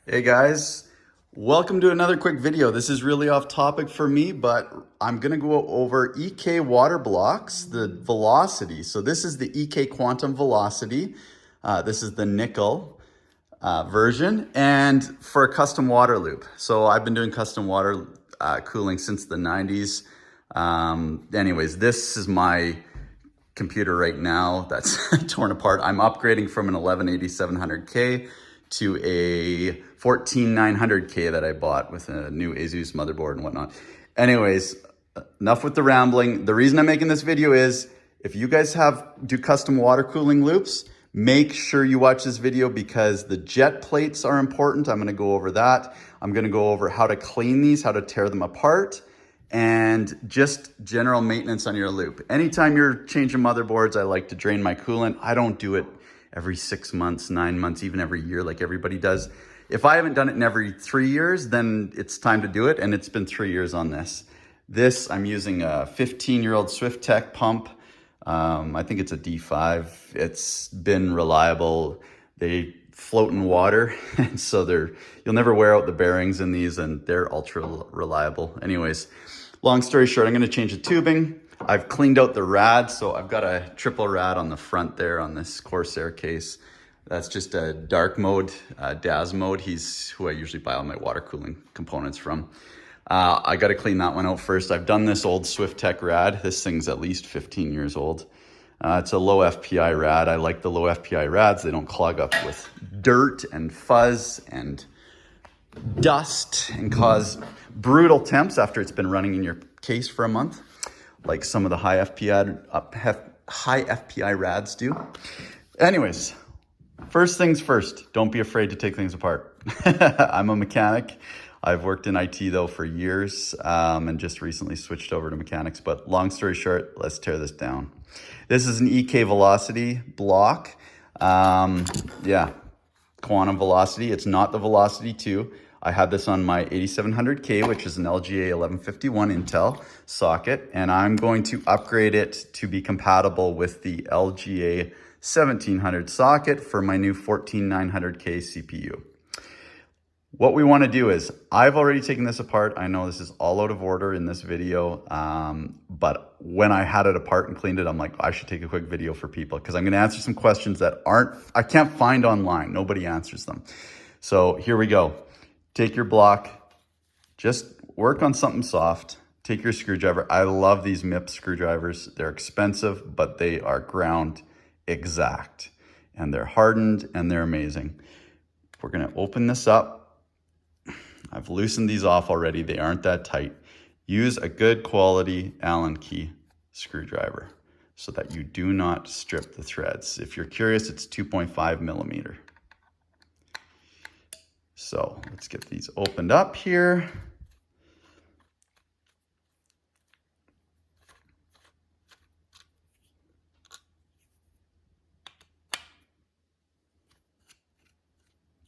Hey guys, welcome to another quick video. This is really off topic for me, but I'm gonna go over EK Waterblocks, the velocity. So this is the EK Quantum Velocity. This is the nickel version, and for a custom water loop. So I've been doing custom water cooling since the 90s. Anyways, this is my computer right now that's torn apart. I'm upgrading from an 1180-700K to a 14900K that I bought with a new ASUS motherboard and whatnot. Anyways, enough with the rambling. The reason I'm making this video is if you guys do custom water cooling loops, make sure you watch this video because the jet plates are important. I'm gonna go over that. I'm gonna go over how to clean these, how to tear them apart, and just general maintenance on your loop. Anytime you're changing motherboards, I like to drain my coolant. I don't do it every 6 months, 9 months, even every year like everybody does. If I haven't done it in every 3 years, then it's time to do it, and it's been 3 years on this. This, I'm using a 15-year-old SwiftTech pump. I think it's a D5. It's been reliable. They float in water, and so you'll never wear out the bearings in these, and they're ultra reliable. Anyways, long story short, I'm gonna change the tubing. I've cleaned out the rad, so I've got a triple rad on the front there on this Corsair case. That's just a dark mode, DAS mode. He's who I usually buy all my water cooling components from. I gotta clean that one out first. I've done this old SwiftTech rad. This thing's at least 15 years old. It's a low FPI rad. I like the low FPI rads. They don't clog up with dirt and fuzz and dust and cause brutal temps after it's been running in your case for a month, like some of the high FPI rads do. Anyways, first things first, don't be afraid to take things apart. I'm a mechanic. I've worked in IT though for years and just recently switched over to mechanics. But long story short, let's tear this down. This is an EK Velocity block. Yeah, quantum velocity. It's not the Velocity 2. I had this on my 8700K, which is an LGA 1151 Intel socket, and I'm going to upgrade it to be compatible with the LGA 1700 socket for my new 14900K CPU. What we want to do is, I've already taken this apart. I know this is all out of order in this video, but when I had it apart and cleaned it, I'm like, I should take a quick video for people because I'm going to answer some questions that I can't find online. Nobody answers them. So here we go. Take your block, just work on something soft. Take your screwdriver. I love these MIP screwdrivers. They're expensive, but they are ground exact, and they're hardened, and they're amazing. We're gonna open this up. I've loosened these off already. They aren't that tight. Use a good quality Allen key screwdriver so that you do not strip the threads. If you're curious, it's 2.5 millimeter. So let's get these opened up here.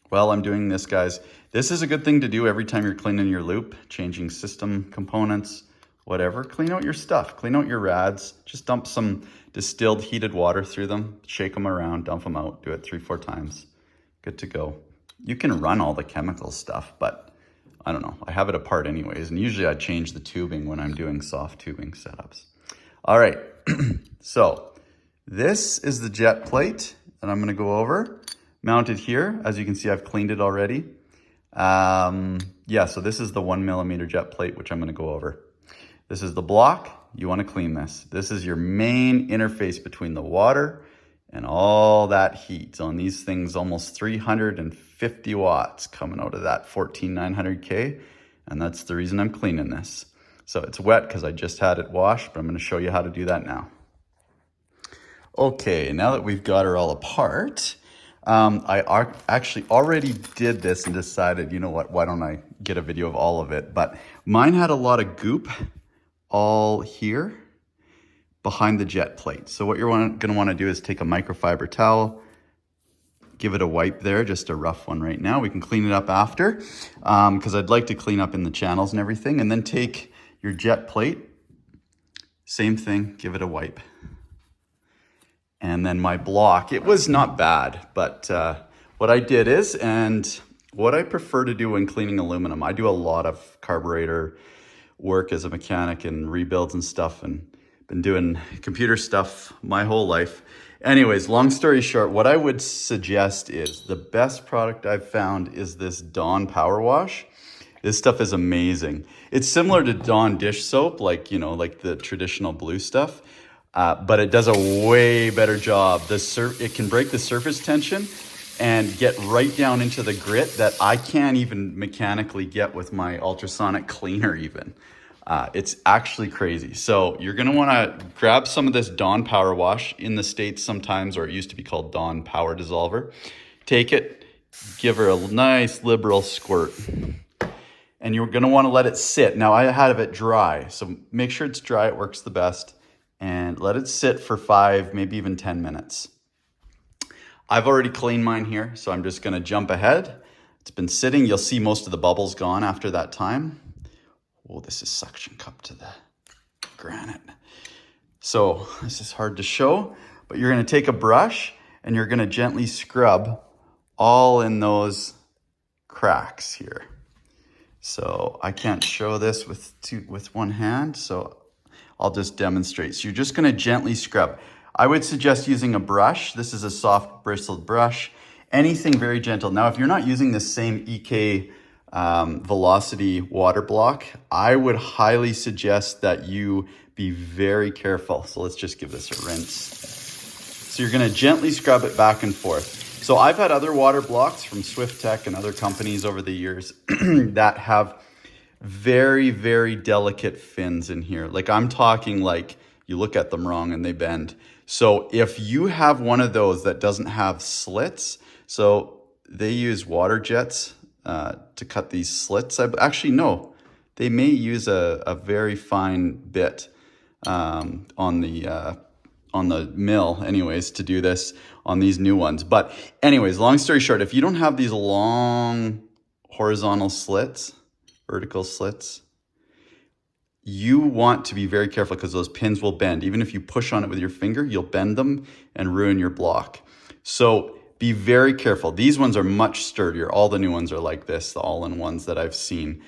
While I'm doing this, guys, this is a good thing to do every time you're cleaning your loop, changing system components, whatever. Clean out your stuff, clean out your rads. Just dump some distilled heated water through them, shake them around, dump them out, do it 3-4 times. Good to go. You can run all the chemical stuff, but I don't know. I have it apart anyways, and usually I change the tubing when I'm doing soft tubing setups. All right, so this is the jet plate that I'm gonna go over. Mounted here, as you can see, I've cleaned it already. Yeah, so this is the 1 millimeter jet plate, which I'm gonna go over. This is the block. You wanna clean this. This is your main interface between the water and all that heat. On these things, almost 350 watts coming out of that 14900K, and that's the reason I'm cleaning this. So it's wet because I just had it washed, but I'm gonna show you how to do that now. Okay, now that we've got her all apart, I actually already did this and decided, you know what, why don't I get a video of all of it? But mine had a lot of goop all here behind the jet plate. So what you're gonna wanna do is take a microfiber towel, give it a wipe there, just a rough one right now. We can clean it up after, because I'd like to clean up in the channels and everything. And then take your jet plate, same thing, give it a wipe. And then my block, it was not bad, but what I did is, and what I prefer to do when cleaning aluminum, I do a lot of carburetor work as a mechanic and rebuilds and stuff, and been doing computer stuff my whole life. Anyways, long story short, what I would suggest is the best product I've found is this Dawn Power Wash. This stuff is amazing. It's similar to Dawn dish soap, like, you know, like the traditional blue stuff, but it does a way better job. It can break the surface tension and get right down into the grit that I can't even mechanically get with my ultrasonic cleaner even. It's actually crazy. So you're gonna wanna grab some of this Dawn Power Wash. In the States sometimes, or it used to be called Dawn Power Dissolver. Take it, give her a nice liberal squirt. And you're gonna wanna let it sit. Now I have it dry, so make sure it's dry, it works the best. And let it sit for 5, maybe even 10 minutes. I've already cleaned mine here, so I'm just gonna jump ahead. It's been sitting, you'll see most of the bubbles gone after that time. Oh, this is suction cup to the granite. So this is hard to show, but you're gonna take a brush and you're gonna gently scrub all in those cracks here. So I can't show this with one hand, so I'll just demonstrate. So you're just gonna gently scrub. I would suggest using a brush. This is a soft bristled brush. Anything very gentle. Now, if you're not using the same EK Velocity Waterblock, I would highly suggest that you be very careful. So let's just give this a rinse. So you're gonna gently scrub it back and forth. So I've had other water blocks from SwiftTech and other companies over the years that have very, very delicate fins in here. Like I'm talking like you look at them wrong and they bend. So if you have one of those that doesn't have slits, so they use water jets to cut these slits. Actually, no, they may use a very fine bit on the mill anyways to do this on these new ones. But anyways, long story short, if you don't have these long horizontal slits, vertical slits, you want to be very careful because those pins will bend. Even if you push on it with your finger, you'll bend them and ruin your block. So be very careful. These ones are much sturdier. All the new ones are like this, the all-in-ones that I've seen.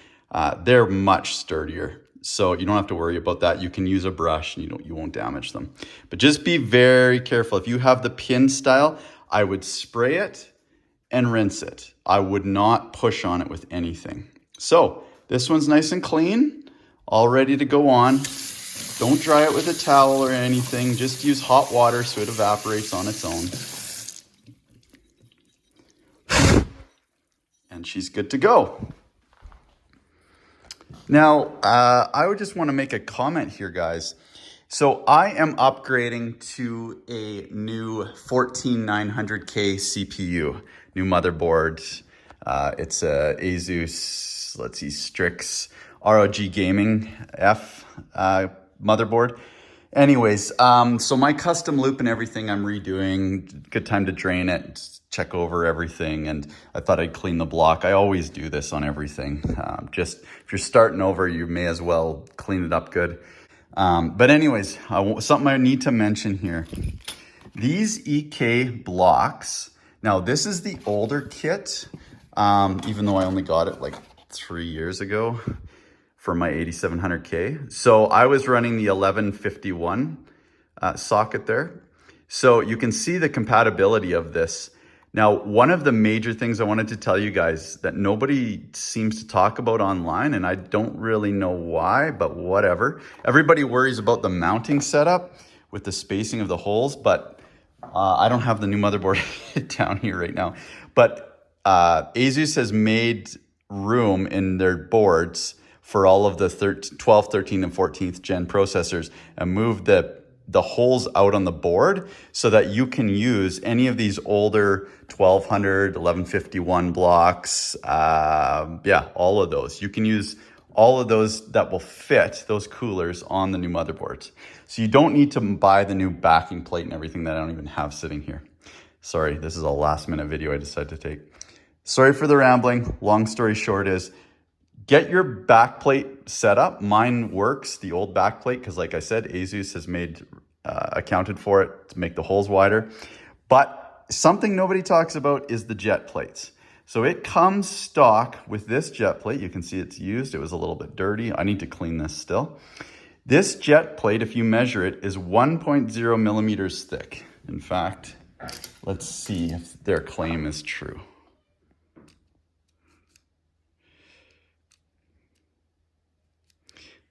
They're much sturdier. So you don't have to worry about that. You can use a brush and you won't damage them. But just be very careful. If you have the pin style, I would spray it and rinse it. I would not push on it with anything. So this one's nice and clean, all ready to go on. Don't dry it with a towel or anything. Just use hot water so it evaporates on its own. And she's good to go. Now, I would just want to make a comment here, guys. So I am upgrading to a new 14900K CPU, new motherboard. It's a ASUS, let's see, Strix ROG Gaming-F motherboard. Anyways, so my custom loop and everything I'm redoing, good time to drain it, check over everything, and I thought I'd clean the block. I always do this on everything. Just if you're starting over, you may as well clean it up good. But anyways, something I need to mention here. These EK blocks, now this is the older kit, even though I only got it like 3 years ago for my 8700K. So I was running the 1151 socket there. So you can see the compatibility of this. Now, one of the major things I wanted to tell you guys that nobody seems to talk about online, and I don't really know why, but whatever. Everybody worries about the mounting setup with the spacing of the holes, but I don't have the new motherboard down here right now. But ASUS has made room in their boards for all of the 12th, 13th, and 14th gen processors and moved the holes out on the board so that you can use any of these older 1200, 1151 blocks. Yeah, all of those. You can use all of those that will fit those coolers on the new motherboards. So you don't need to buy the new backing plate and everything that I don't even have sitting here. Sorry, this is a last minute video I decided to take. Sorry for the rambling. Long story short is, get your backplate set up. Mine works, the old backplate, because like I said, ASUS has accounted for it to make the holes wider. But something nobody talks about is the jet plates. So it comes stock with this jet plate. You can see it's used. It was a little bit dirty. I need to clean this still. This jet plate, if you measure it, is 1.0 millimeters thick. In fact, let's see if their claim is true.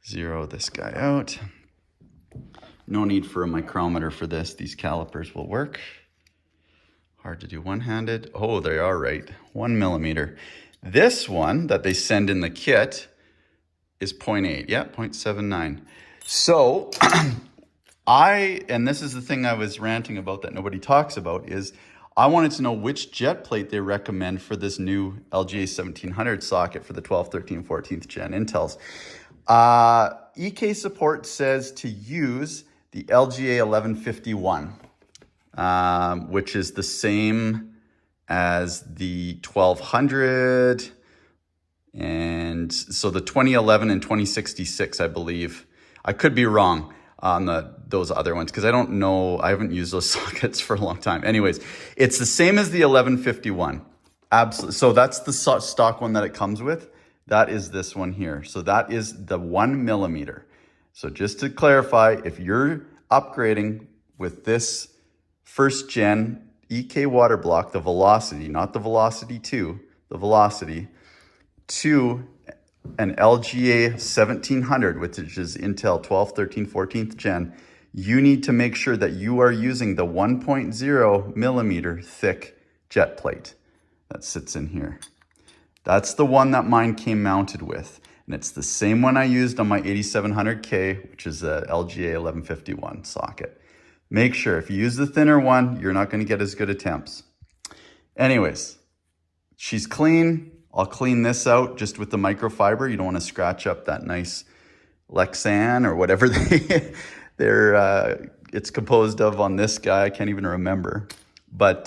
Zero this guy out. No need for a micrometer for this. These calipers will work. Hard to do one-handed. Oh, they are right. 1 millimeter. This one that they send in the kit is 0.8. Yeah, 0.79. So and this is the thing I was ranting about that nobody talks about, is I wanted to know which jet plate they recommend for this new LGA 1700 socket for the 12th, 13th, 14th gen Intels. EK support says to use the LGA 1151, which is the same as the 1200, and so the 2011 and 2066, I believe. I could be wrong on those other ones because I don't know. I haven't used those sockets for a long time. Anyways, it's the same as the 1151. Absolutely. So that's the stock one that it comes with. That is this one here. So that is the 1 millimeter. So just to clarify, if you're upgrading with this first gen EK Waterblock, the Velocity, not the Velocity 2, the Velocity, to an LGA 1700, which is Intel 12th, 13th, 14th gen, you need to make sure that you are using the 1.0 millimeter thick jet plate that sits in here. That's the one that mine came mounted with. And it's the same one I used on my 8700K, which is a LGA 1151 socket. Make sure if you use the thinner one, you're not going to get as good attempts. Anyways, she's clean. I'll clean this out just with the microfiber. You don't want to scratch up that nice Lexan or whatever it's composed of on this guy. I can't even remember. But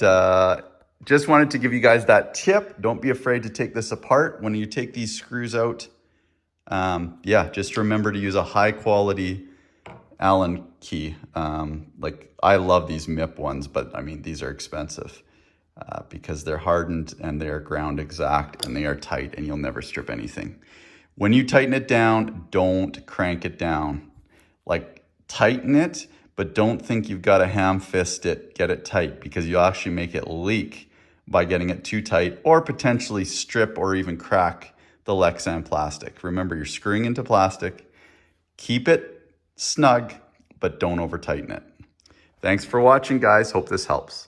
just wanted to give you guys that tip. Don't be afraid to take this apart. When you take these screws out, yeah, just remember to use a high quality Allen key. Like I love these MIP ones, but I mean, these are expensive because they're hardened and they're ground exact and they are tight and you'll never strip anything. When you tighten it down, don't crank it down. Like tighten it, but don't think you've got to ham fist it, get it tight, because you'll actually make it leak by getting it too tight or potentially strip or even crack the Lexan plastic. Remember, you're screwing into plastic. Keep it snug, but don't over tighten it. Thanks for watching, guys. Hope this helps.